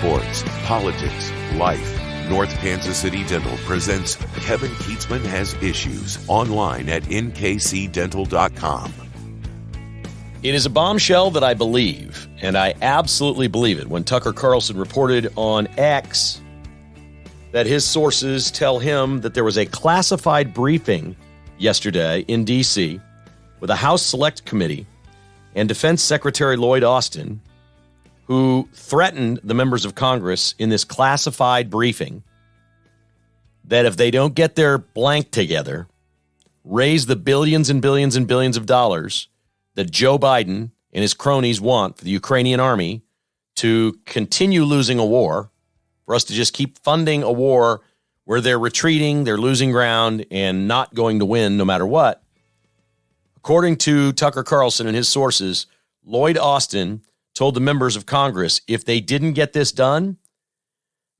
sports, politics, life. North Kansas City Dental presents Kevin Keatsman Has Issues online at nkcdental.com. It is a bombshell that I believe, and I absolutely believe it, when Tucker Carlson reported on X that his sources tell him that there was a classified briefing yesterday in D.C. with a House Select Committee and Defense Secretary Lloyd Austin, who threatened the members of Congress in this classified briefing that if they don't get their blank together, raise the billions and billions and billions of dollars that Joe Biden and his cronies want for the Ukrainian army to continue losing a war, for us to just keep funding a war where they're retreating, they're losing ground, and not going to win no matter what. According to Tucker Carlson and his sources, Lloyd Austin told the members of Congress if they didn't get this done,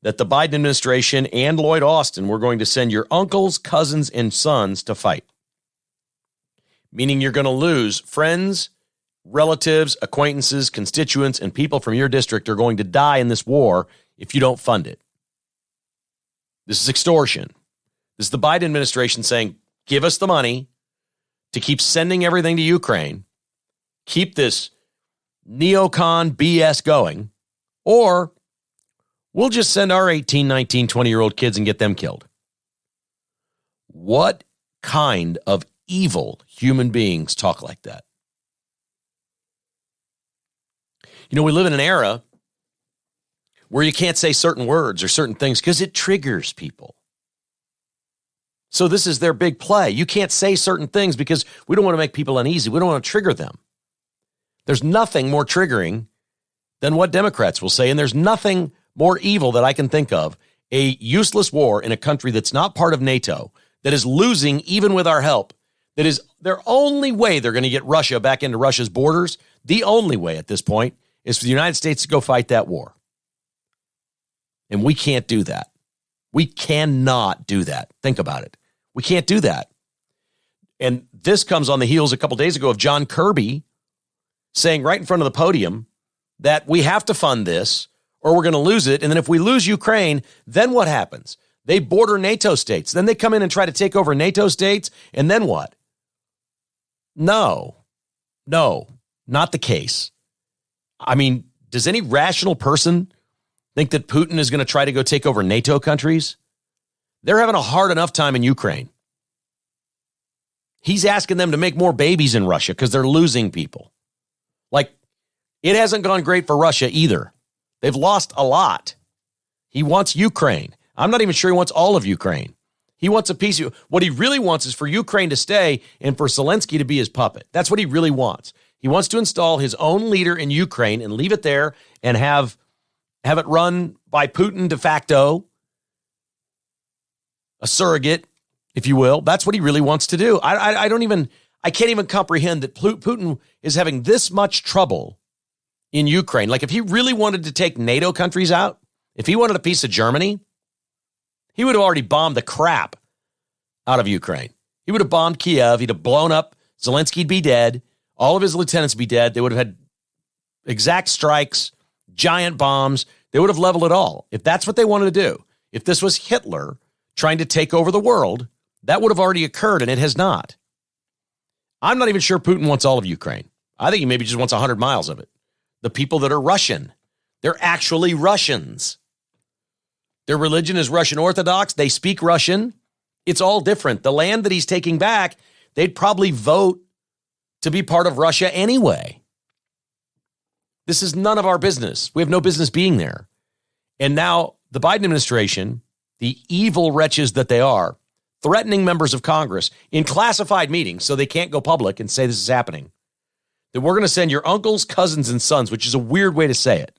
that the Biden administration and Lloyd Austin were going to send your uncles, cousins, and sons to fight. Meaning you're going to lose friends, relatives, acquaintances, constituents, and people from your district are going to die in this war if you don't fund it. This is extortion. This is the Biden administration saying, give us the money to keep sending everything to Ukraine, keep this neocon BS going, or we'll just send our 18, 19, 20-year-old kids and get them killed. What kind of evil human beings talk like that? You know, we live in an era where you can't say certain words or certain things because it triggers people. So this is their big play. You can't say certain things because we don't want to make people uneasy. We don't want to trigger them. There's nothing more triggering than what Democrats will say, and there's nothing more evil that I can think of. A useless war in a country that's not part of NATO, that is losing even with our help, that is their only way they're going to get Russia back into Russia's borders. The only way at this point is for the United States to go fight that war. And we can't do that. We cannot do that. Think about it. We can't do that. And this comes on the heels a couple days ago of John Kirby saying right in front of the podium that we have to fund this or we're going to lose it. And then if we lose Ukraine, then what happens? They border NATO states. Then they come in and try to take over NATO states. And then what? No, not the case. I mean, does any rational person think that Putin is going to try to go take over NATO countries? They're having a hard enough time in Ukraine. He's asking them to make more babies in Russia because they're losing people. Like, it hasn't gone great for Russia either. They've lost a lot. He wants Ukraine. I'm not even sure he wants all of Ukraine. He wants a piece of what he really wants is for Ukraine to stay and for Zelensky to be his puppet. That's what he really wants. He wants to install his own leader in Ukraine and leave it there and have it run by Putin de facto, a surrogate, if you will. That's what he really wants to do. I can't even comprehend that Putin is having this much trouble in Ukraine. Like if he really wanted to take NATO countries out, if he wanted a piece of Germany, he would have already bombed the crap out of Ukraine. He would have bombed Kiev. He'd have blown up. Zelensky'd be dead. All of his lieutenants would be dead. They would have had exact strikes, giant bombs. They would have leveled it all. If that's what they wanted to do, if this was Hitler trying to take over the world, that would have already occurred, and it has not. I'm not even sure Putin wants all of Ukraine. I think he maybe just wants 100 miles of it. The people that are Russian, they're actually Russians. Their religion is Russian Orthodox. They speak Russian. It's all different. The land that he's taking back, they'd probably vote to be part of Russia anyway. This is none of our business. We have no business being there. And now the Biden administration, the evil wretches that they are, threatening members of Congress in classified meetings so they can't go public and say this is happening, that we're going to send your uncles, cousins, and sons, which is a weird way to say it.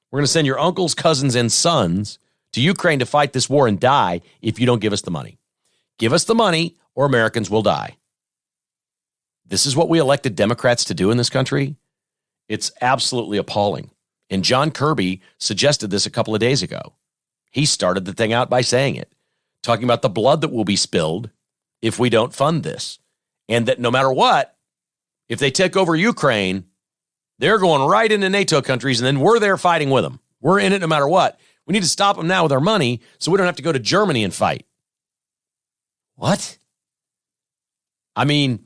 We're going to send your uncles, cousins, and sons to Ukraine to fight this war and die if you don't give us the money. Give us the money or Americans will die. This is what we elected Democrats to do in this country. It's absolutely appalling. And John Kirby suggested this a couple of days ago. He started the thing out by saying it, talking about the blood that will be spilled if we don't fund this. And that no matter what, if they take over Ukraine, they're going right into NATO countries and then we're there fighting with them. We're in it no matter what. We need to stop them now with our money so we don't have to go to Germany and fight. What? I mean,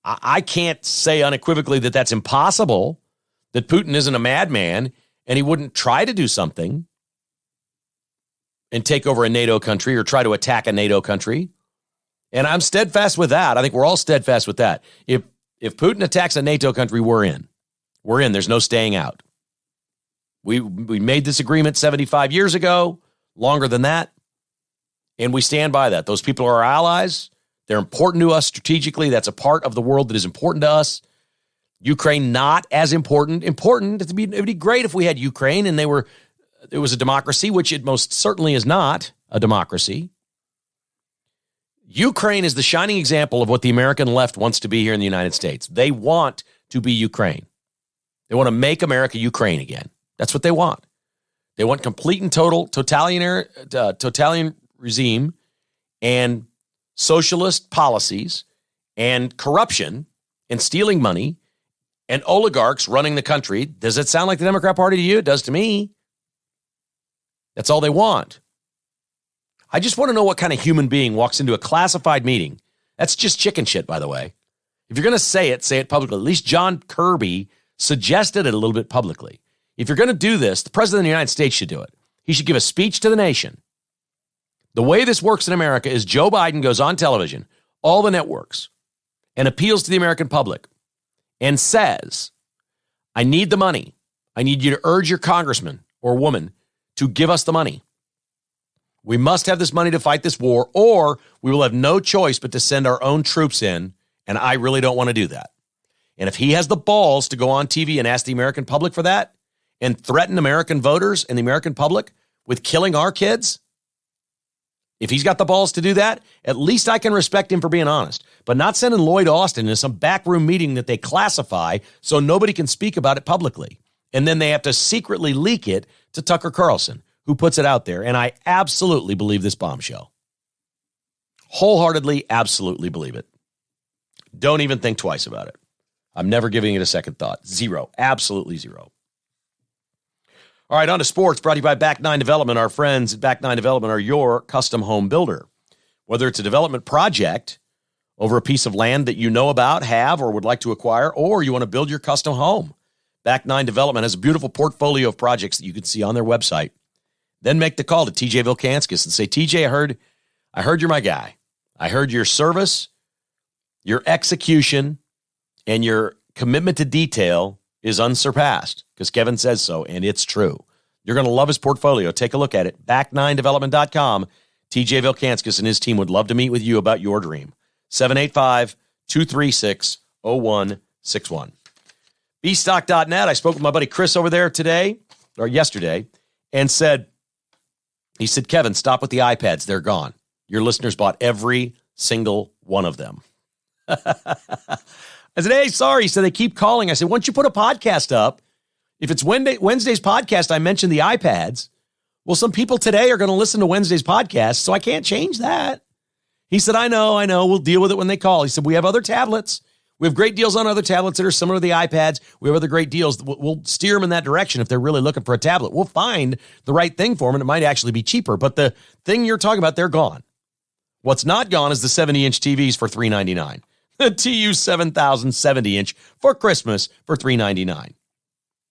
I can't say unequivocally that that's impossible, that Putin isn't a madman and he wouldn't try to do something and take over a NATO country or try to attack a NATO country. And I'm steadfast with that. I think we're all steadfast with that. If Putin attacks a NATO country, we're in. We're in. There's no staying out. We made this agreement 75 years ago, longer than that, and we stand by that. Those people are our allies. They're important to us strategically. That's a part of the world that is important to us. Ukraine, not as important. It'd be great if we had Ukraine and it was a democracy, which it most certainly is not a democracy. Ukraine is the shining example of what the American left wants to be here in the United States. They want to be Ukraine. They want to make America Ukraine again. That's what they want. They want complete and total totalitarian regime and socialist policies and corruption and stealing money and oligarchs running the country. Does it sound like the Democrat Party to you? It does to me. That's all they want. I just want to know what kind of human being walks into a classified meeting. That's just chicken shit, by the way. If you're going to say it publicly. At least John Kirby suggested it a little bit publicly. If you're going to do this, the president of the United States should do it. He should give a speech to the nation. The way this works in America is Joe Biden goes on television, all the networks, and appeals to the American public and says, I need the money. I need you to urge your congressman or woman to give us the money. We must have this money to fight this war, or we will have no choice but to send our own troops in, and I really don't want to do that. And if he has the balls to go on TV and ask the American public for that and threaten American voters and the American public with killing our kids, if he's got the balls to do that, at least I can respect him for being honest, but not sending Lloyd Austin into some backroom meeting that they classify so nobody can speak about it publicly. And then they have to secretly leak it to Tucker Carlson, who puts it out there. And I absolutely believe this bombshell. Wholeheartedly, absolutely believe it. Don't even think twice about it. I'm never giving it a second thought. Zero. Absolutely zero. All right, on to sports, brought to you by Back 9 Development. Our friends at Back 9 Development are your custom home builder. Whether it's a development project over a piece of land that you know about, have, or would like to acquire, or you want to build your custom home, Back 9 Development has a beautiful portfolio of projects that you can see on their website. Then make the call to TJ Vilkanskis and say, TJ, I heard you're my guy. I heard your service, your execution, and your commitment to detail is unsurpassed, because Kevin says so, and it's true. You're going to love his portfolio. Take a look at it. Back9development.com. TJ Vilkanskis and his team would love to meet with you about your dream. 785-236-0161. bstock.net. I spoke with my buddy Chris over there yesterday, and he said, Kevin, stop with the iPads. They're gone. Your listeners bought every single one of them. I said, hey, sorry. So they keep calling. I said, once you put a podcast up, if it's Wednesday's podcast, I mentioned the iPads. Well, some people today are going to listen to Wednesday's podcast, so I can't change that. He said, I know. We'll deal with it when they call. He said, we have other tablets. We have great deals on other tablets that are similar to the iPads. We have other great deals. We'll steer them in that direction if they're really looking for a tablet. We'll find the right thing for them, and it might actually be cheaper. But the thing you're talking about, they're gone. What's not gone is the 70-inch TVs for $399. The TU 7000 70-inch for Christmas for $399.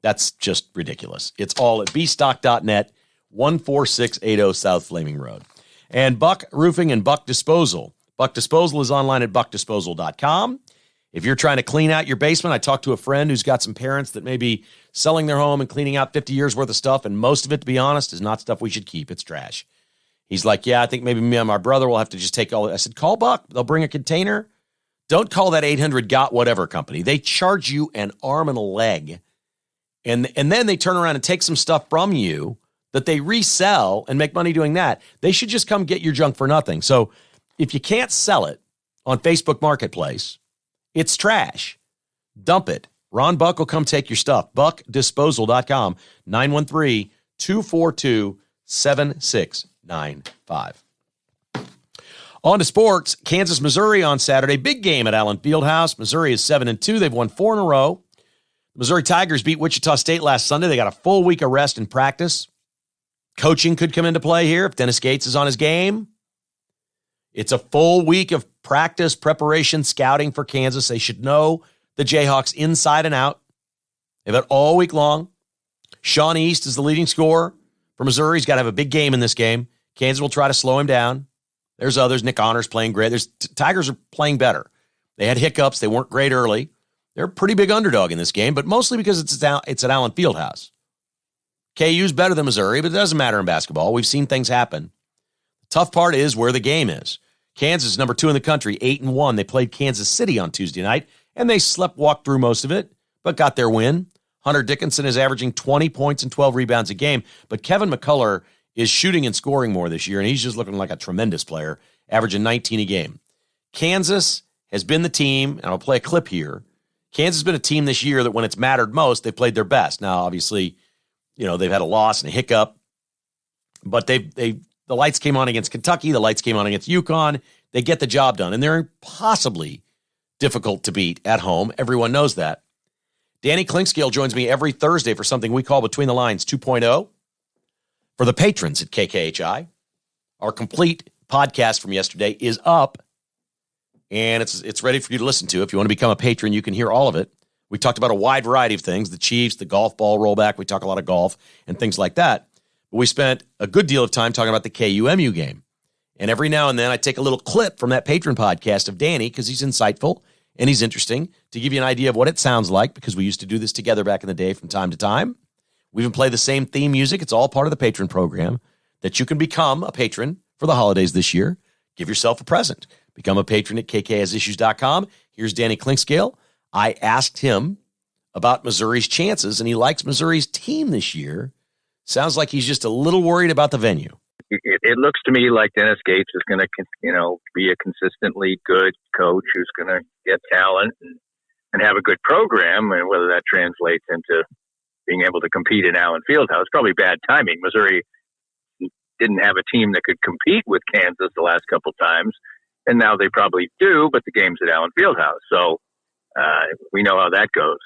That's just ridiculous. It's all at bstock.net, 14680 South Flaming Road. And Buck Roofing and Buck Disposal. Buck Disposal is online at buckdisposal.com. If you're trying to clean out your basement, I talked to a friend who's got some parents that may be selling their home and cleaning out 50 years worth of stuff, and most of it, to be honest, is not stuff we should keep. It's trash. He's like, yeah, I think maybe me and my brother will have to just take all of it. I said, call Buck. They'll bring a container. Don't call that 800 got whatever company. They charge you an arm and a leg, and then they turn around and take some stuff from you that they resell and make money doing that. They should just come get your junk for nothing. So if you can't sell it on Facebook Marketplace, it's trash. Dump it. Ron Buck will come take your stuff. BuckDisposal.com, 913-242-7695. On to sports. Kansas, Missouri on Saturday. Big game at Allen Fieldhouse. Missouri is 7-2. They've won 4 in a row. Missouri Tigers beat Wichita State last Sunday. They got a full week of rest and practice. Coaching could come into play here if Dennis Gates is on his game. It's a full week of practice, preparation, scouting for Kansas. They should know the Jayhawks inside and out. They've had all week long. Sean East is the leading scorer for Missouri. He's got to have a big game in this game. Kansas will try to slow him down. There's others. Nick Honors playing great. Tigers are playing better. They had hiccups. They weren't great early. They're a pretty big underdog in this game, but mostly because it's at Allen Fieldhouse. KU's better than Missouri, but it doesn't matter in basketball. We've seen things happen. The tough part is where the game is. Kansas is number 2 in the country, 8-1. They played Kansas City on Tuesday night, and they walked through most of it, but got their win. Hunter Dickinson is averaging 20 points and 12 rebounds a game, but Kevin McCullough is shooting and scoring more this year, and he's just looking like a tremendous player, averaging 19 a game. Kansas has been the team, and I'll play a clip here. Kansas has been a team this year that when it's mattered most, they played their best. Now, obviously, they've had a loss and a hiccup, but the lights came on against Kentucky. The lights came on against UConn. They get the job done, and they're impossibly difficult to beat at home. Everyone knows that. Danny Clinkscale joins me every Thursday for something we call Between the Lines 2.0 for the patrons at KKHI. Our complete podcast from yesterday is up, and it's ready for you to listen to. If you want to become a patron, you can hear all of it. We talked about a wide variety of things, the Chiefs, the golf ball rollback. We talk a lot of golf and things like that. But we spent a good deal of time talking about the KUMU game. And every now and then I take a little clip from that patron podcast of Danny because he's insightful and he's interesting to give you an idea of what it sounds like, because we used to do this together back in the day from time to time. We even play the same theme music. It's all part of the patron program that you can become a patron for the holidays this year. Give yourself a present. Become a patron at kkasissues.com. Here's Danny Clinkscale. I asked him about Missouri's chances, and he likes Missouri's team this year. Sounds like he's just a little worried about the venue. It looks to me like Dennis Gates is going to, be a consistently good coach who's going to get talent and have a good program, and whether that translates into being able to compete in Allen Fieldhouse. Probably bad timing. Missouri didn't have a team that could compete with Kansas the last couple times, and now they probably do, but the game's at Allen Fieldhouse. So we know how that goes.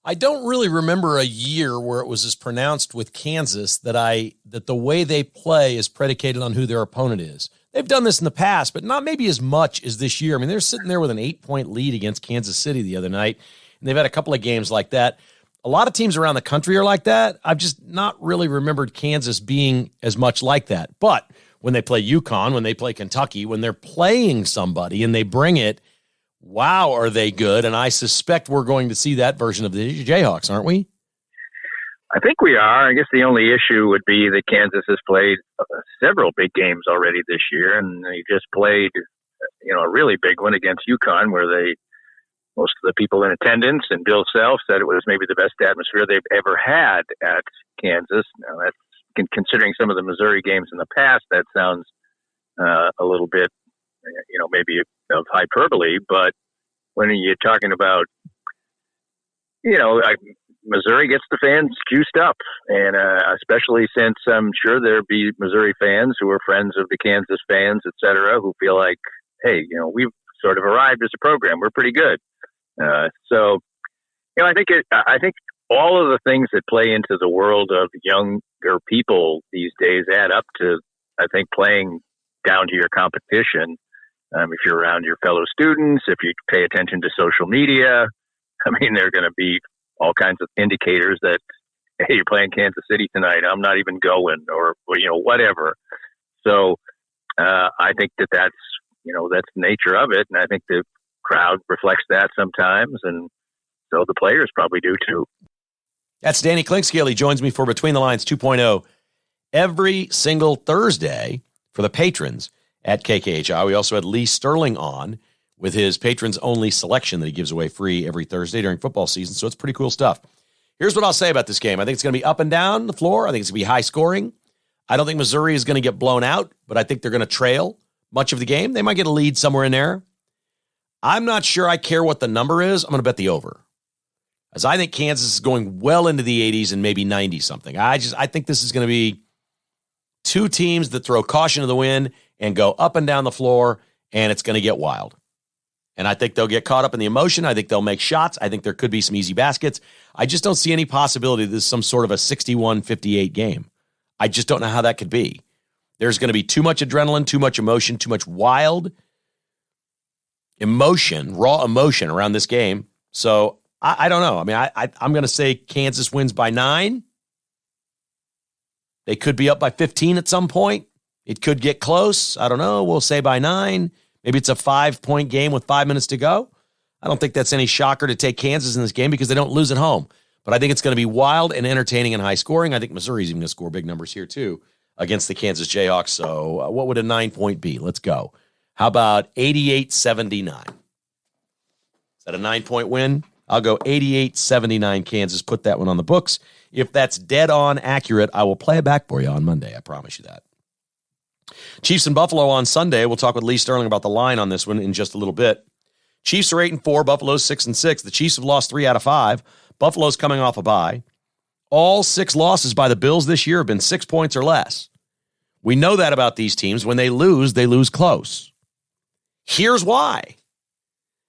I don't really remember a year where it was as pronounced with Kansas that the way they play is predicated on who their opponent is. They've done this in the past, but not maybe as much as this year. I mean, they're sitting there with an 8-point lead against Kansas City the other night, and they've had a couple of games like that. A lot of teams around the country are like that. I've just not really remembered Kansas being as much like that. But when they play UConn, when they play Kentucky, when they're playing somebody and they bring it, wow, are they good? And I suspect we're going to see that version of the Jayhawks, aren't we? I think we are. I guess the only issue would be that Kansas has played several big games already this year, and they just played, a really big one against UConn, where most of the people in attendance and Bill Self said it was maybe the best atmosphere they've ever had at Kansas. Now, that's considering some of the Missouri games in the past. That sounds a little bit, maybe of hyperbole, but when you're talking about, Missouri gets the fans juiced up, and especially since I'm sure there'll be Missouri fans who are friends of the Kansas fans, et cetera, who feel like, hey, we've sort of arrived as a program. We're pretty good. So I think all of the things that play into the world of younger people these days add up to, I think, playing down to your competition. If you're around your fellow students, if you pay attention to social media, there are going to be all kinds of indicators that, hey, you're playing Kansas City tonight, I'm not even going, or whatever. So I think that's the nature of it, and I think the crowd reflects that sometimes, and so the players probably do too. That's Danny Clinkscale. He joins me for Between the Lines 2.0 every single Thursday for the patrons at KKHI. We also had Lee Sterling on with his patrons-only selection that he gives away free every Thursday during football season, so it's pretty cool stuff. Here's what I'll say about this game. I think it's going to be up and down the floor. I think it's going to be high scoring. I don't think Missouri is going to get blown out, but I think they're going to trail much of the game. They might get a lead somewhere in there. I'm not sure I care what the number is. I'm going to bet the over, as I think Kansas is going well into the 80s and maybe 90-something. I think this is going to be two teams that throw caution to the wind and go up and down the floor, and it's going to get wild. And I think they'll get caught up in the emotion. I think they'll make shots. I think there could be some easy baskets. I just don't see any possibility this is some sort of a 61-58 game. I just don't know how that could be. There's going to be too much adrenaline, too much emotion, too much wild emotion, raw emotion around this game. So I don't know. I mean, I'm going to say Kansas wins by 9. They could be up by 15 at some point. It could get close. I don't know. We'll say by 9. Maybe it's a 5-point game with 5 minutes to go. I don't think that's any shocker to take Kansas in this game because they don't lose at home. But I think it's going to be wild and entertaining and high scoring. I think Missouri's even going to score big numbers here too against the Kansas Jayhawks. So what would a 9-point be? Let's go. How about 88-79? Is that a 9-point win? I'll go 88-79 Kansas. Put that one on the books. If that's dead on accurate, I will play it back for you on Monday. I promise you that. Chiefs and Buffalo on Sunday. We'll talk with Lee Sterling about the line on this one in just a little bit. Chiefs are 8-4. Buffalo's 6-6. The Chiefs have lost 3 out of 5. Buffalo's coming off a bye. All 6 losses by the Bills this year have been 6 points or less. We know that about these teams. When they lose close. Here's why.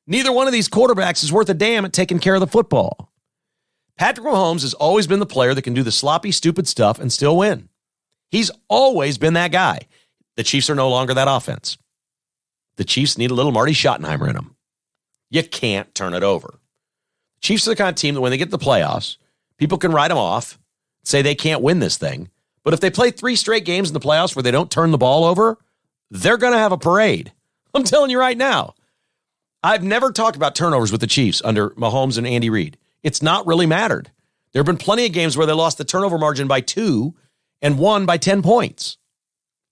Neither one of these quarterbacks is worth a damn at taking care of the football. Patrick Mahomes has always been the player that can do the sloppy, stupid stuff and still win. He's always been that guy. The Chiefs are no longer that offense. The Chiefs need a little Marty Schottenheimer in them. You can't turn it over. Chiefs are the kind of team that when they get to the playoffs, people can write them off, say they can't win this thing. But if they play 3 straight games in the playoffs where they don't turn the ball over, they're going to have a parade. I'm telling you right now. I've never talked about turnovers with the Chiefs under Mahomes and Andy Reid. It's not really mattered. There have been plenty of games where they lost the turnover margin by 2 and won by 10 points.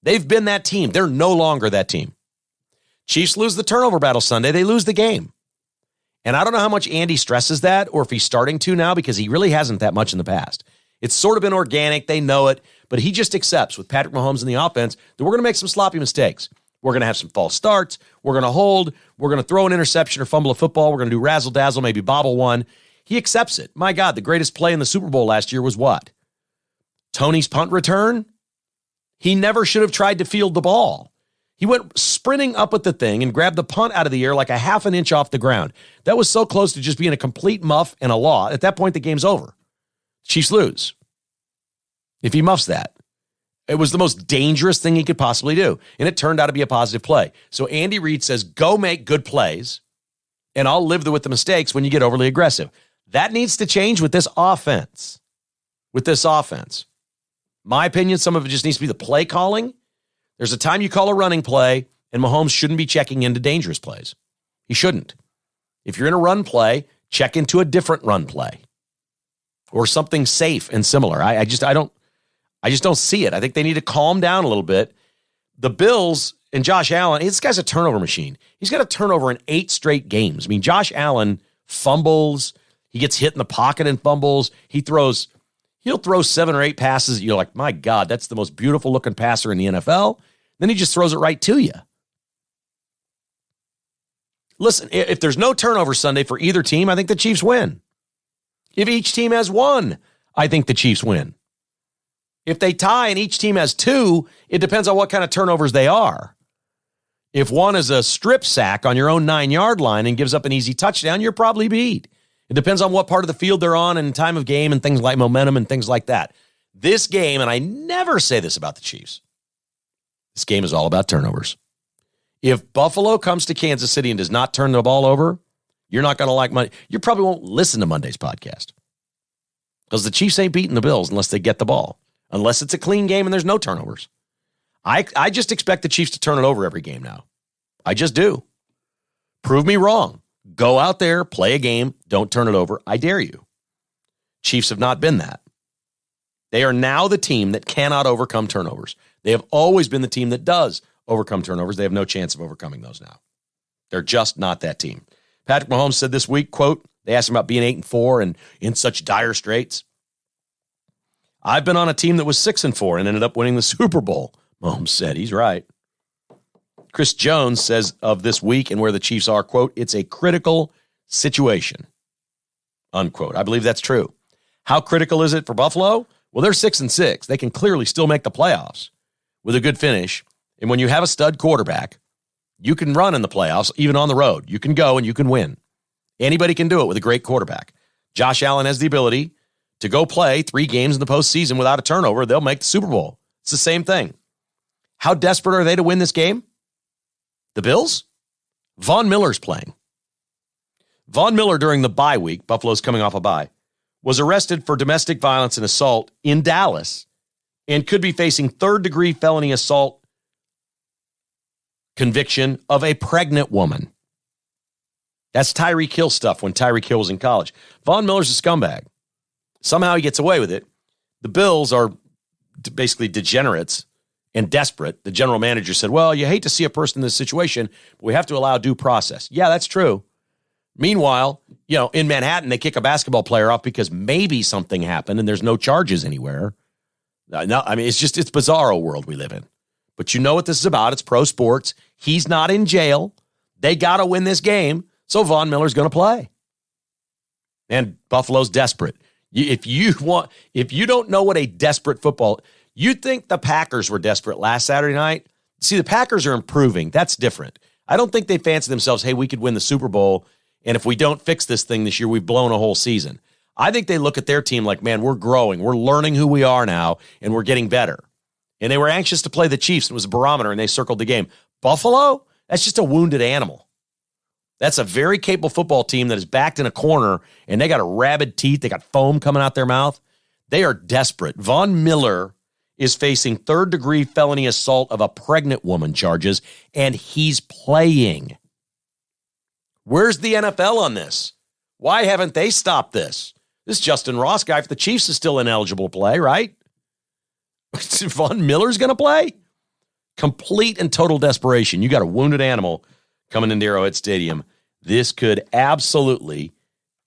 They've been that team. They're no longer that team. Chiefs lose the turnover battle Sunday. They lose the game. And I don't know how much Andy stresses that or if he's starting to now because he really hasn't that much in the past. It's sort of been organic. They know it. But he just accepts with Patrick Mahomes in the offense that we're going to make some sloppy mistakes. We're going to have some false starts. We're going to hold. We're going to throw an interception or fumble a football. We're going to do razzle-dazzle, maybe bobble one. He accepts it. My God, the greatest play in the Super Bowl last year was what? Tony's punt return? He never should have tried to field the ball. He went sprinting up at the thing and grabbed the punt out of the air like a half an inch off the ground. That was so close to just being a complete muff and a law. At that point, the game's over. Chiefs lose. If he muffs that. It was the most dangerous thing he could possibly do. And it turned out to be a positive play. So Andy Reid says, go make good plays, and I'll live with the mistakes when you get overly aggressive. That needs to change with this offense. My opinion, some of it just needs to be the play calling. There's a time you call a running play, and Mahomes shouldn't be checking into dangerous plays. He shouldn't. If you're in a run play, check into a different run play or something safe and similar. I just don't see it. I think they need to calm down a little bit. The Bills and Josh Allen, this guy's a turnover machine. He's got a turnover in 8 straight games. I mean, Josh Allen fumbles. He gets hit in the pocket and fumbles. He'll throw 7 or 8 passes. You're like, my God, that's the most beautiful looking passer in the NFL. Then he just throws it right to you. Listen, if there's no turnover Sunday for either team, I think the Chiefs win. If each team has 1, I think the Chiefs win. If they tie and each team has 2, it depends on what kind of turnovers they are. If one is a strip sack on your own 9-yard line and gives up an easy touchdown, you're probably beat. It depends on what part of the field they're on and time of game and things like momentum and things like that. This game, and I never say this about the Chiefs, this game is all about turnovers. If Buffalo comes to Kansas City and does not turn the ball over, you're not going to like Monday. You probably won't listen to Monday's podcast because the Chiefs ain't beating the Bills unless they get the ball, unless it's a clean game and there's no turnovers. I just expect the Chiefs to turn it over every game now. I just do. Prove me wrong. Go out there, play a game, don't turn it over. I dare you. Chiefs have not been that. They are now the team that cannot overcome turnovers. They have always been the team that does overcome turnovers. They have no chance of overcoming those now. They're just not that team. Patrick Mahomes said this week, quote, they asked him about being 8-4 and in such dire straits. I've been on a team that was 6-4 and ended up winning the Super Bowl, Mahomes said. He's right. Chris Jones says of this week and where the Chiefs are, quote, it's a critical situation, unquote. I believe that's true. How critical is it for Buffalo? Well, they're 6-6. They can clearly still make the playoffs with a good finish. And when you have a stud quarterback, You can run in the playoffs, even on the road. You can go and you can win. Anybody can do it with a great quarterback. Josh Allen has the ability to go play 3 games in the postseason without a turnover. They'll make the Super Bowl. It's the same thing. How desperate are they to win this game? The Bills? Von Miller's playing. Von Miller, during the bye week, Buffalo's coming off a bye, was arrested for domestic violence and assault in Dallas and could be facing 3rd-degree felony assault conviction of a pregnant woman. That's Tyreek Hill stuff when Tyreek Hill was in college. Von Miller's a scumbag. Somehow he gets away with it. The Bills are basically degenerates and desperate. The general manager said, well, you hate to see a person in this situation, but we have to allow due process. Yeah, that's true. Meanwhile, in Manhattan, they kick a basketball player off because maybe something happened and there's no charges anywhere. No, I mean, it's bizarro world we live in. But you know what this is about. It's pro sports. He's not in jail. They got to win this game. So Von Miller's going to play. And Buffalo's desperate. If you don't know what a desperate football, you think the Packers were desperate last Saturday night. See, the Packers are improving. That's different. I don't think they fancy themselves, hey, we could win the Super Bowl, and if we don't fix this thing this year, we've blown a whole season. I think they look at their team like, man, we're growing. We're learning who we are now, and we're getting better. And they were anxious to play the Chiefs. It was a barometer, and they circled the game. Buffalo, that's just a wounded animal. That's a very capable football team that is backed in a corner, and they got rabid teeth. They got foam coming out their mouth. They are desperate. Von Miller is facing 3rd-degree felony assault of a pregnant woman charges, and he's playing. Where's the NFL on this? Why haven't they stopped this? This Justin Ross guy for the Chiefs is still ineligible to play, right? Von Miller's going to play? Complete and total desperation. You got a wounded animal coming into Arrowhead Stadium. This could absolutely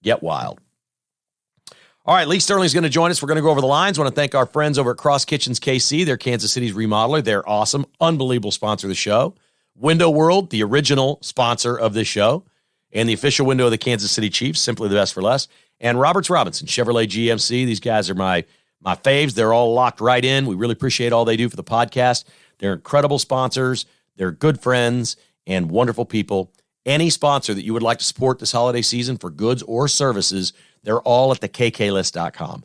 get wild. All right, Lee Sterling's going to join us. We're going to go over the lines. I want to thank our friends over at Cross Kitchens KC. They're Kansas City's remodeler. They're awesome, unbelievable sponsor of the show. Window World, the original sponsor of this show, and the official window of the Kansas City Chiefs, simply the best for less. And Roberts Robinson, Chevrolet GMC. These guys are my faves. They're all locked right in. We really appreciate all they do for the podcast. They're incredible sponsors. They're good friends and wonderful people. Any sponsor that you would like to support this holiday season for goods or services, they're all at thekklist.com.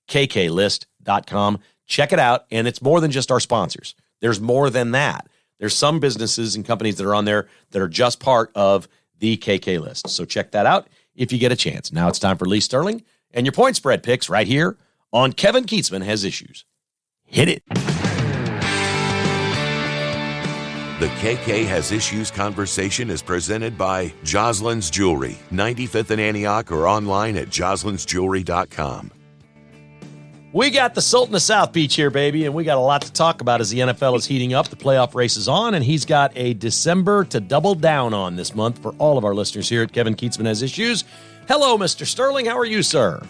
Thekklist.com. Check it out, and it's more than just our sponsors. There's more than that. There's some businesses and companies that are on there that are just part of the KK List. So check that out if you get a chance. Now it's time for Lee Sterling and your point spread picks right here on Kevin Kietzman Has Issues. Hit it. The KK Has Issues conversation is presented by Jocelyn's Jewelry, 95th and Antioch, or online at jocelynsjewelry.com. We got the Sultan of South Beach here, baby, and we got a lot to talk about as the NFL is heating up. The playoff race is on, and he's got a December to double down on this month for all of our listeners here at Kevin Kietzman Has Issues. Hello, Mr. Sterling. How are you, sir?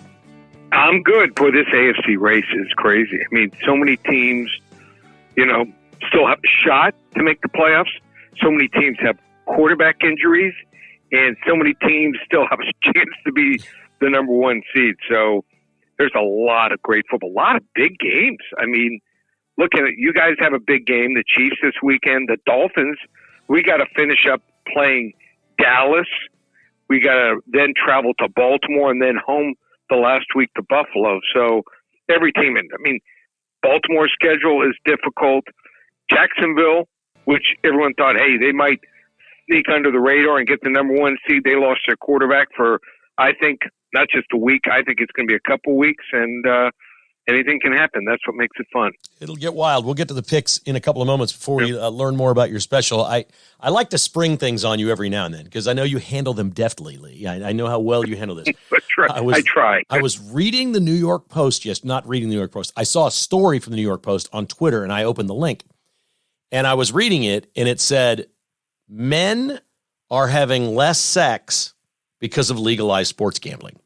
I'm good. Boy, this AFC race is crazy. I mean, so many teams, still have a shot to make the playoffs. So many teams have quarterback injuries, and so many teams still have a chance to be the number 1 seed. So there's a lot of great football, a lot of big games. I mean, look at it. You guys have a big game, the Chiefs this weekend, the Dolphins. We got to finish up playing Dallas. We got to then travel to Baltimore and then home the last week to Buffalo. So every team, Baltimore's schedule is difficult. Jacksonville, which everyone thought, hey, they might sneak under the radar and get the number 1 seed. They lost their quarterback for, I think, not just a week. I think it's going to be a couple weeks, and anything can happen. That's what makes it fun. It'll get wild. We'll get to the picks in a couple of moments before we learn more about your special. I like to spring things on you every now and then because I know you handle them deftly, Lee. I know how well you handle this. I try. I was reading the New York Post, not reading the New York Post. I saw a story from the New York Post on Twitter, and I opened the link. And I was reading it, and it said, men are having less sex because of legalized sports gambling.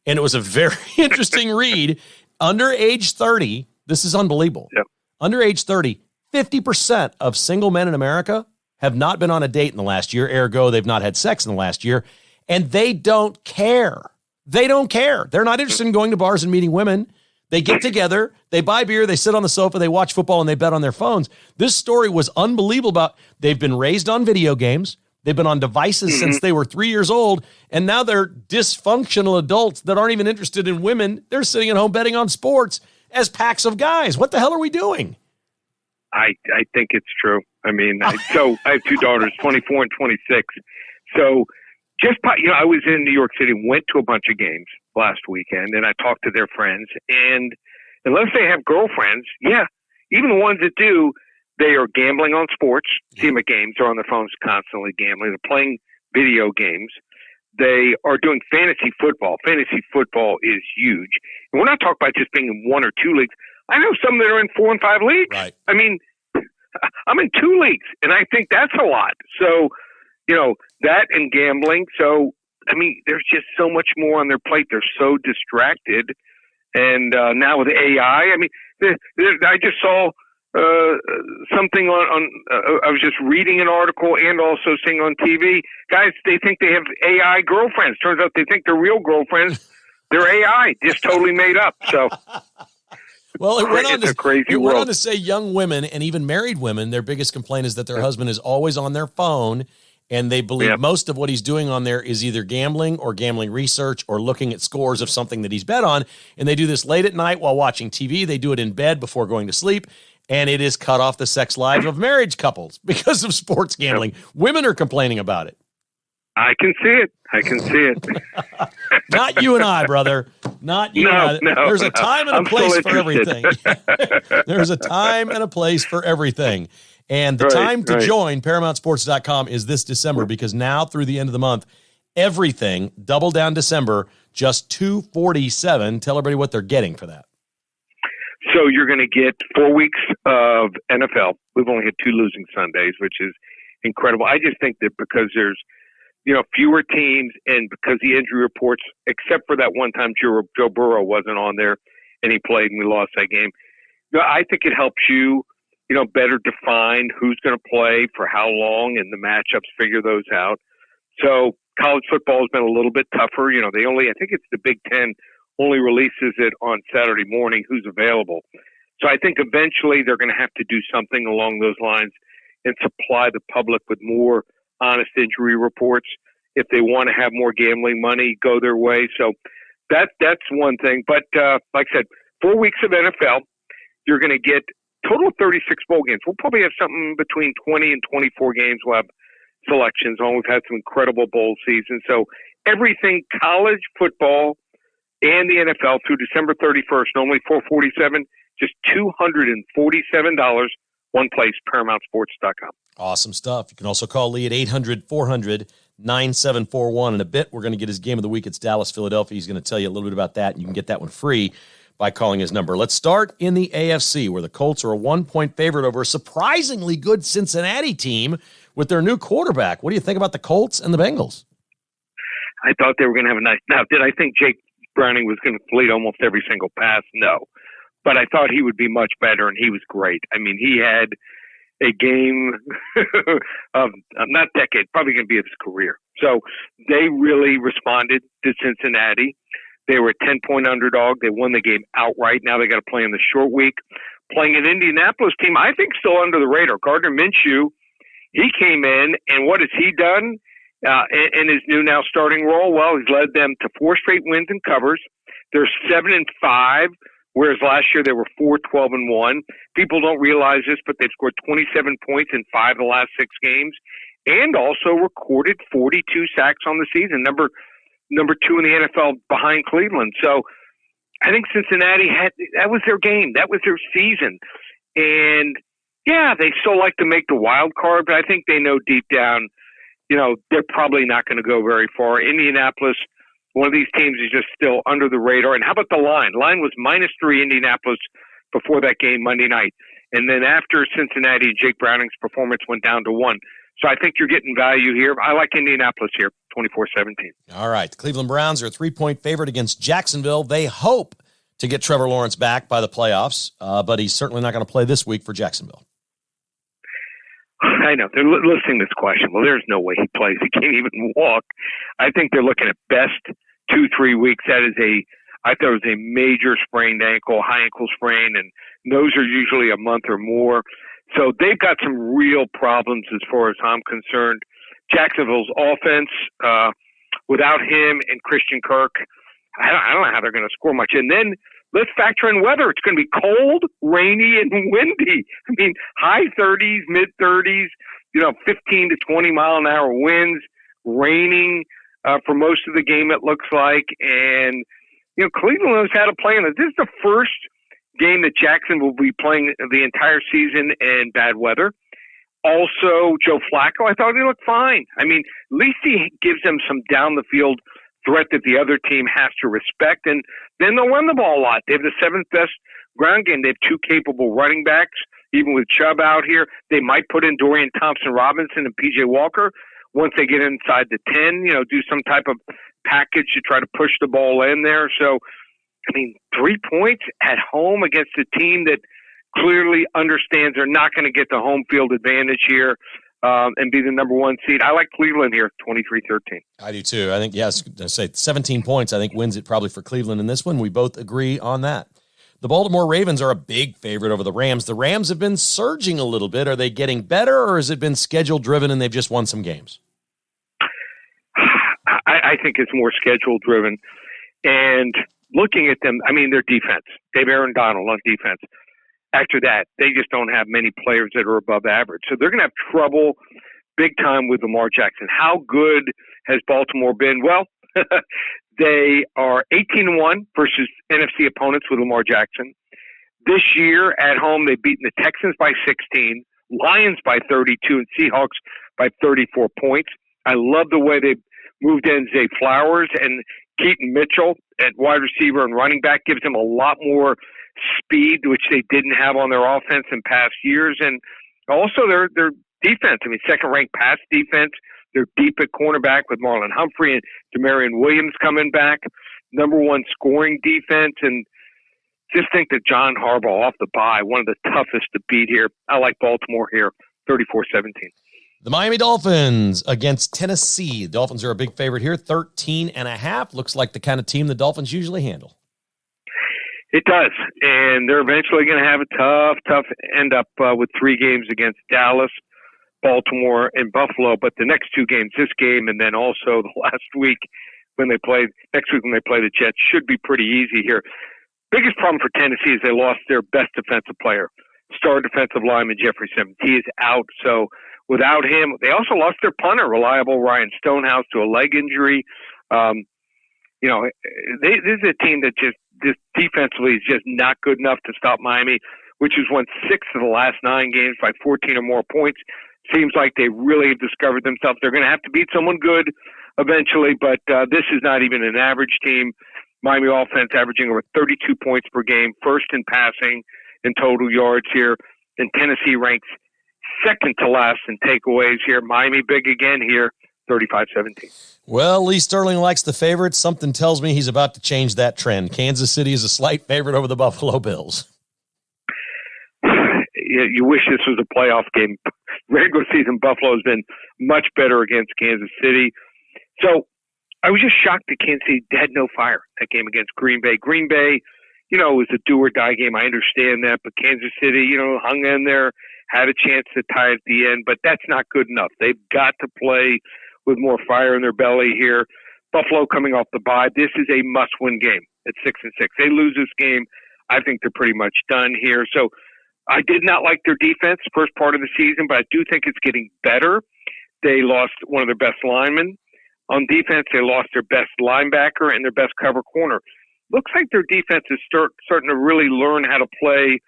And it was a very interesting read. Under age 30, this is unbelievable. Yep. Under age 30, 50% of single men in America have not been on a date in the last year. Ergo, they've not had sex in the last year. And they don't care. They don't care. They're not interested in going to bars and meeting women. They get together, they buy beer, they sit on the sofa, they watch football, and they bet on their phones. This story was unbelievable. They've been raised on video games. They've been on devices since they were 3 years old, and now they're dysfunctional adults that aren't even interested in women. They're sitting at home betting on sports as packs of guys. What the hell are we doing? I think it's true. I mean, so I have two daughters, 24 and 26. So I was in New York City, went to a bunch of games last weekend, and I talked to their friends. And unless they have girlfriends, even the ones that do, they are gambling on sports. Team at games, they're on their phones constantly gambling. They're playing video games. They are doing fantasy football. Fantasy football is huge. And we're not talking about just being in one or two leagues. I know some that are in 4 and 5 leagues. Right. I mean, I'm in 2 leagues, and I think that's a lot. So, that and gambling. So, I mean, there's just so much more on their plate. They're so distracted. And now with AI, I mean, I just saw something on I was just reading an article and also seeing on TV. Guys, they think they have AI girlfriends. Turns out they think they're real girlfriends. They're AI, just totally made up. So, well, it went on to say young women and even married women, their biggest complaint is that their husband is always on their phone, and they believe most of what he's doing on there is either gambling or gambling research or looking at scores of something that he's bet on. And they do this late at night while watching TV. They do it in bed before going to sleep. And it has cut off the sex lives of marriage couples because of sports gambling. Women are complaining about it. I can see it. Not you and I, brother. Not you and I. There's a time and a place for everything. There's a time and a place for everything. And the time to join ParamountSports.com is this December, because now through the end of the month, everything, Double Down December, just $247. Tell everybody what they're getting for that. So you're going to get 4 weeks of NFL. We've only had 2 losing Sundays, which is incredible. I just think that because there's, fewer teams, and because the injury reports, except for that one time Joe Burrow wasn't on there and he played and we lost that game. I think it helps you, better define who's going to play for how long and the matchups, figure those out. So college football has been a little bit tougher. I think it's the Big Ten only releases it on Saturday morning, who's available. So I think eventually they're going to have to do something along those lines and supply the public with more honest injury reports. If they want to have more gambling money go their way. So that's one thing. But like I said, 4 weeks of NFL, you're going to get total of 36 bowl games. We'll probably have something between 20 and 24 games. We'll have selections on. We've had some incredible bowl seasons. So everything college football and the NFL through December 31st, normally $447, just $247, one place, ParamountSports.com. Awesome stuff. You can also call Lee at 800-400-9741. In a bit, we're going to get his game of the week. It's Dallas-Philadelphia. He's going to tell you a little bit about that, and you can get that one free by calling his number. Let's start in the AFC, where the Colts are a 1-point favorite over a surprisingly good Cincinnati team with their new quarterback. What do you think about the Colts and the Bengals? I thought they were going to have a nice... Now, did I think Jake Browning was going to complete almost every single pass? No. But I thought he would be much better, and he was great. I mean, he had a game of not decade, probably going to be of his career. So they really responded to Cincinnati. They were a 10-point underdog. They won the game outright. Now they got to play in the short week. Playing an Indianapolis team, I think still under the radar. Gardner Minshew, he came in, and what has he done in his new now starting role? Well, he's led them to 4 straight wins and covers. They're 7-5. Whereas last year they were 4-12-1. People don't realize this, but they've scored 27 points in 5 of the last 6 games, and also recorded 42 sacks on the season, number 2 in the NFL behind Cleveland. So I think Cincinnati that was their game, that was their season, and they still like to make the wild card, but I think they know deep down, they're probably not going to go very far. Indianapolis, one of these teams, is just still under the radar. And how about the line? Line was -3 Indianapolis before that game Monday night. And then after Cincinnati, Jake Browning's performance went down to 1. So I think you're getting value here. I like Indianapolis here, 24-17. All right. The Cleveland Browns are a 3-point favorite against Jacksonville. They hope to get Trevor Lawrence back by the playoffs, but he's certainly not going to play this week for Jacksonville. I know. They're listening to this question. Well, there's no way he plays. He can't even walk. I think they're looking at best 2-3 weeks. That is I thought it was a major sprained ankle, high ankle sprain, and those are usually a month or more. So they've got some real problems as far as I'm concerned. Jacksonville's offense, without him and Christian Kirk, I don't know how they're going to score much. And then let's factor in weather. It's going to be cold, rainy, and windy. I mean, high 30s, mid 30s, 15 to 20 mile an hour winds, raining for most of the game, it looks like. And, Cleveland knows how to play in it. This is the first game that Jackson will be playing the entire season in bad weather. Also, Joe Flacco, I thought he looked fine. I mean, at least he gives them some down the field threat that the other team has to respect, and then they'll run the ball a lot. They have the seventh best ground game. They have two capable running backs, even with Chubb out here. They might put in Dorian Thompson-Robinson and P.J. Walker once they get inside the 10, do some type of package to try to push the ball in there. So, 3 points at home against a team that clearly understands they're not going to get the home field advantage here and be the number one seed. I like Cleveland here, 23-13. I do too. I think, yes, I say 17 points, I think wins it probably for Cleveland in this one. We both agree on that. The Baltimore Ravens are a big favorite over the Rams. The Rams have been surging a little bit. Are they getting better, or has it been schedule-driven and they've just won some games? I think it's more schedule-driven. And looking at them, their defense. They have Aaron Donald on defense. After that, they just don't have many players that are above average. So they're going to have trouble big time with Lamar Jackson. How good has Baltimore been? Well, they are 18-1 versus NFC opponents with Lamar Jackson. This year at home, they've beaten the Texans by 16, Lions by 32, and Seahawks by 34 points. I love the way they've moved in Zay Flowers, and Keaton Mitchell at wide receiver and running back gives them a lot more speed, which they didn't have on their offense in past years. And also their defense. Second-ranked pass defense. They're deep at cornerback with Marlon Humphrey and Demarion Williams coming back. Number one scoring defense. And just think that John Harbaugh off the bye, one of the toughest to beat here. I like Baltimore here, 34-17. The Miami Dolphins against Tennessee. The Dolphins are a big favorite here, 13.5. Looks like the kind of team the Dolphins usually handle. It does, and they're eventually going to have a tough end up with 3 games against Dallas, Baltimore, and Buffalo. But the next 2 games, this game and then also the last week when they play the Jets, should be pretty easy here. Biggest problem for Tennessee is they lost their best defensive player, star defensive lineman Jeffrey Simmons. He is out, so without him, they also lost their punter, reliable Ryan Stonehouse, to a leg injury. This is a team that just defensively is just not good enough to stop Miami, which has won 6 of the last 9 games by 14 or more points. Seems like they really have discovered themselves. They're going to have to beat someone good eventually, but this is not even an average team. Miami offense averaging over 32 points per game, first in passing and total yards here. And Tennessee ranks second to last in takeaways here. Miami big again here, 35-17. Well, Lee Sterling likes the favorites. Something tells me he's about to change that trend. Kansas City is a slight favorite over the Buffalo Bills. You wish this was a playoff game. Regular season, Buffalo has been much better against Kansas City. So I was just shocked that Kansas City had no fire that game against Green Bay. Green Bay, it was a do-or-die game. I understand that. But Kansas City, hung in there, had a chance to tie at the end. But that's not good enough. They've got to play with more fire in their belly here. Buffalo coming off the bye. This is a must-win game at 6-6. They lose this game, I think they're pretty much done here. So I did not like their defense first part of the season, but I do think it's getting better. They lost one of their best linemen on defense. They lost their best linebacker and their best cover corner. Looks like their defense is starting to really learn how to play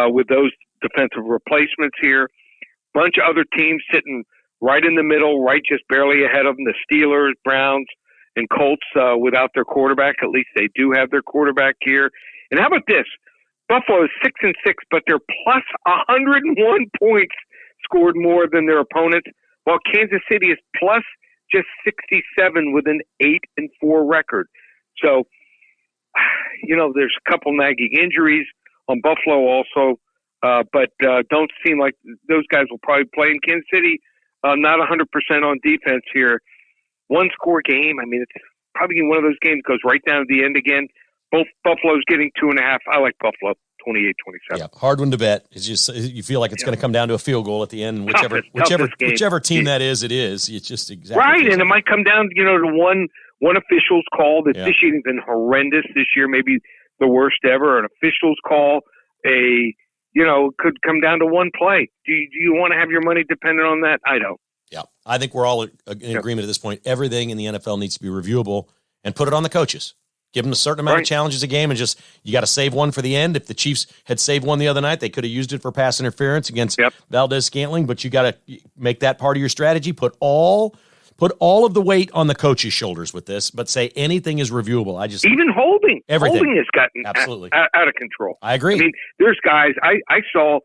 with those defensive replacements here. Bunch of other teams sitting right in the middle, right just barely ahead of them, the Steelers, Browns, and Colts without their quarterback. At least they do have their quarterback here. And how about this? Buffalo is 6-6, but they're plus 101 points scored more than their opponents, while Kansas City is plus just 67 with an 8-4 record. So, there's a couple nagging injuries on Buffalo also, but don't seem like those guys will probably play in Kansas City. Not 100% on defense here. One-score game. It's probably one of those games goes right down to the end again. Both Buffalo's getting 2.5. I like Buffalo 28-27. Yeah, hard one to bet. It's just you feel like it's going to come down to a field goal at the end. And whichever team that is, it is. It's just exactly right, and it might come down, to one official's call. The officiating's been horrendous this year, maybe the worst ever. An official's call, could come down to one play. Do you want to have your money dependent on that? I don't. Yeah, I think we're all in agreement at this point. Everything in the NFL needs to be reviewable and put it on the coaches. Give them a certain amount of challenges a game and just, you got to save one for the end. If the Chiefs had saved one the other night, they could have used it for pass interference against Valdez-Scantling, but you got to make that part of your strategy. Put all of the weight on the coach's shoulders with this, but say anything is reviewable. Even holding. Everything. Holding has gotten absolutely out of control. I agree. I mean, there's guys, I saw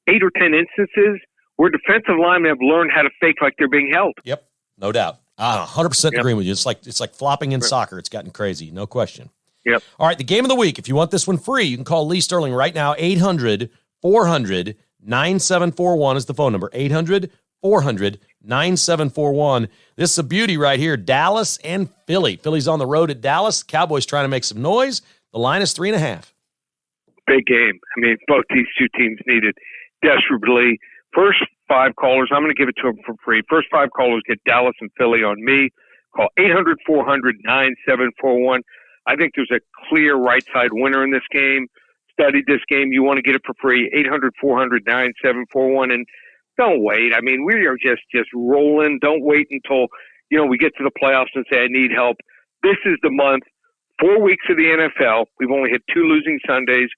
8 or 10 instances where defensive linemen have learned how to fake like they're being held. Yep, no doubt. 100% agreeing with you. It's like flopping in soccer. It's gotten crazy, no question. Yep. All right, the game of the week. If you want this one free, you can call Lee Sterling right now. 800-400-9741 is the phone number. 800-400-9741. This is a beauty right here. Dallas and Philly. Philly's on the road at Dallas. Cowboys trying to make some noise. The line is 3.5. Big game. I mean, both these two teams need it desperately. First 5 callers, I'm going to give it to them for free. First 5 callers get Dallas and Philly on me. Call 800-400-9741. I think there's a clear right side winner in this game. Studied this game. You want to get it for free. 800-400-9741. And don't wait. I mean, we are just rolling. Don't wait until, we get to the playoffs and say, I need help. This is the month. 4 weeks of the NFL. We've only had 2 losing Sundays.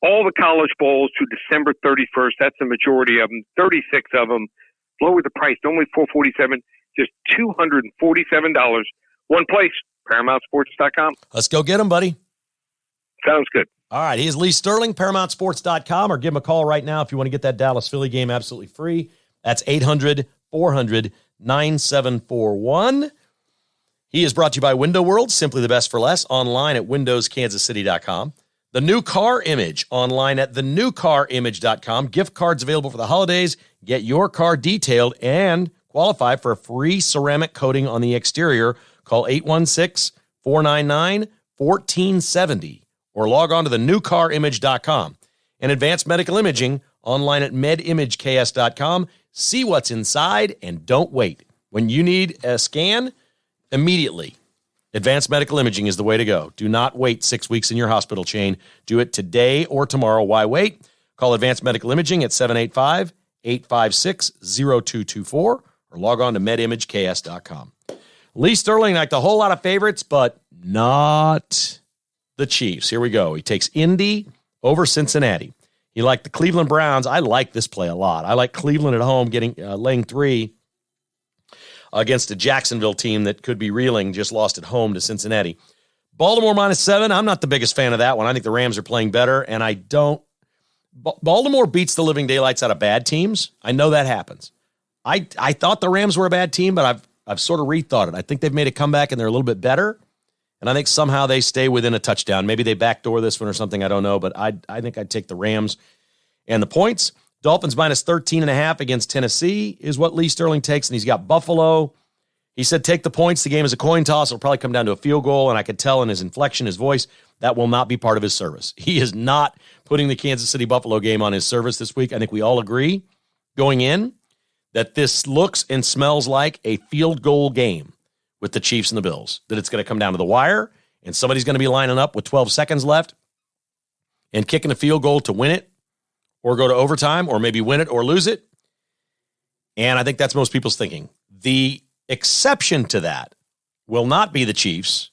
All the college bowls to December 31st. That's the majority of them. 36 of them. Lower the price. Only $447. Just $247. One place. ParamountSports.com. Let's go get them, buddy. Sounds good. All right. He is Lee Sterling, ParamountSports.com, or give him a call right now if you want to get that Dallas-Philly game absolutely free. That's 800-400-9741. He is brought to you by Window World, simply the best for less, online at windowskansascity.com. The New Car Image, online at thenewcarimage.com. Gift cards available for the holidays. Get your car detailed and qualify for a free ceramic coating on the exterior. Call 816-499-1470 or log on to thenewcarimage.com. And Advanced Medical Imaging, online at medimageks.com. See what's inside and don't wait. When you need a scan, immediately. Advanced Medical Imaging is the way to go. Do not wait 6 weeks in your hospital chain. Do it today or tomorrow. Why wait? Call Advanced Medical Imaging at 785-856-0224 or log on to medimageks.com. Lee Sterling liked a whole lot of favorites, but not the Chiefs. Here we go. He takes Indy over Cincinnati. He liked the Cleveland Browns. I like this play a lot. I like Cleveland at home laying 3 against a Jacksonville team that could be reeling, just lost at home to Cincinnati. Baltimore -7. I'm not the biggest fan of that one. I think the Rams are playing better, and Baltimore beats the living daylights out of bad teams. I know that happens. I thought the Rams were a bad team, but I've sort of rethought it. I think they've made a comeback, and they're a little bit better, and I think somehow they stay within a touchdown. Maybe they backdoor this one or something. I don't know, but I think I'd take the Rams and the points. Dolphins -13.5 against Tennessee is what Lee Sterling takes, and he's got Buffalo. He said take the points. The game is a coin toss. It'll probably come down to a field goal, and I could tell in his inflection, his voice, that will not be part of his service. He is not putting the Kansas City-Buffalo game on his service this week. I think we all agree going in that this looks and smells like a field goal game with the Chiefs and the Bills, that it's going to come down to the wire, and somebody's going to be lining up with 12 seconds left and kicking a field goal to win it, or go to overtime, or maybe win it or lose it. And I think that's most people's thinking. The exception to that will not be the Chiefs,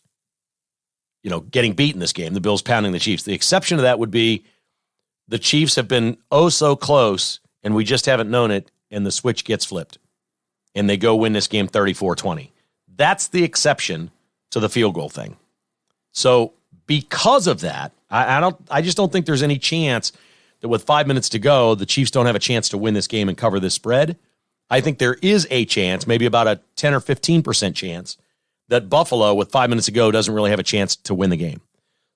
getting beat in this game, the Bills pounding the Chiefs. The exception to that would be the Chiefs have been oh so close, and we just haven't known it, and the switch gets flipped, and they go win this game 34-20. That's the exception to the field goal thing. So because of that, I just don't think there's any chance that with 5 minutes to go, the Chiefs don't have a chance to win this game and cover this spread. I think there is a chance, maybe about a 10 or 15% chance, that Buffalo, with 5 minutes to go, doesn't really have a chance to win the game.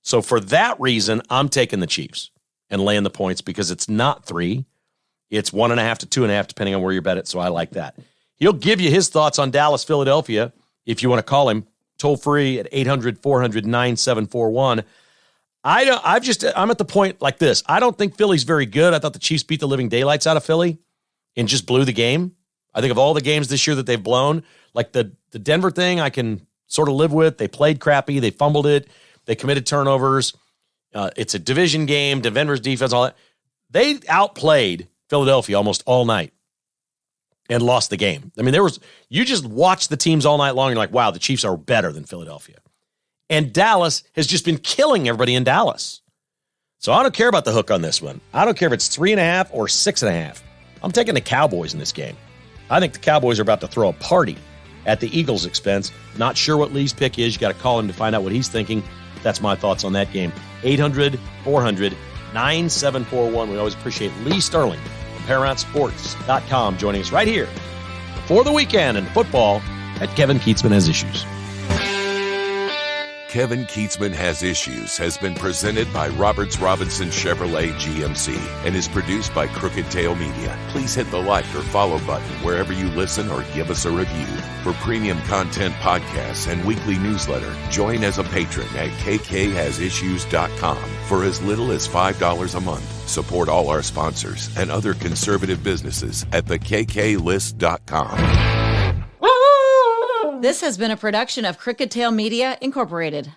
So for that reason, I'm taking the Chiefs and laying the points because it's not 3. It's 1.5 to 2.5, depending on where you bet it, so I like that. He'll give you his thoughts on Dallas, Philadelphia, if you want to call him, toll free at 800-400-9741. I'm at the point like this. I don't think Philly's very good. I thought the Chiefs beat the living daylights out of Philly and just blew the game. I think of all the games this year that they've blown, like the Denver thing, I can sort of live with. They played crappy. They fumbled it. They committed turnovers. It's a division game. Denver's defense, all that. They outplayed Philadelphia almost all night and lost the game. I mean, you just watch the teams all night long. And you're like, wow, the Chiefs are better than Philadelphia. And Dallas has just been killing everybody in Dallas. So I don't care about the hook on this one. I don't care if it's 3.5 or 6.5. I'm taking the Cowboys in this game. I think the Cowboys are about to throw a party at the Eagles' expense. Not sure what Lee's pick is. You got to call him to find out what he's thinking. That's my thoughts on that game. 800-400-9741. We always appreciate Lee Sterling from ParamountSports.com joining us right here before the weekend in football at Kevin Keatsman Has Issues. Kevin Keatsman Has Issues has been presented by Roberts Robinson Chevrolet GMC and is produced by Crooked Tail Media. Please hit the like or follow button wherever you listen or give us a review. For premium content podcasts and weekly newsletter, join as a patron at kkhasissues.com for as little as $5 a month. Support all our sponsors and other conservative businesses at thekklist.com. This has been a production of Crooked Tail Media, Incorporated.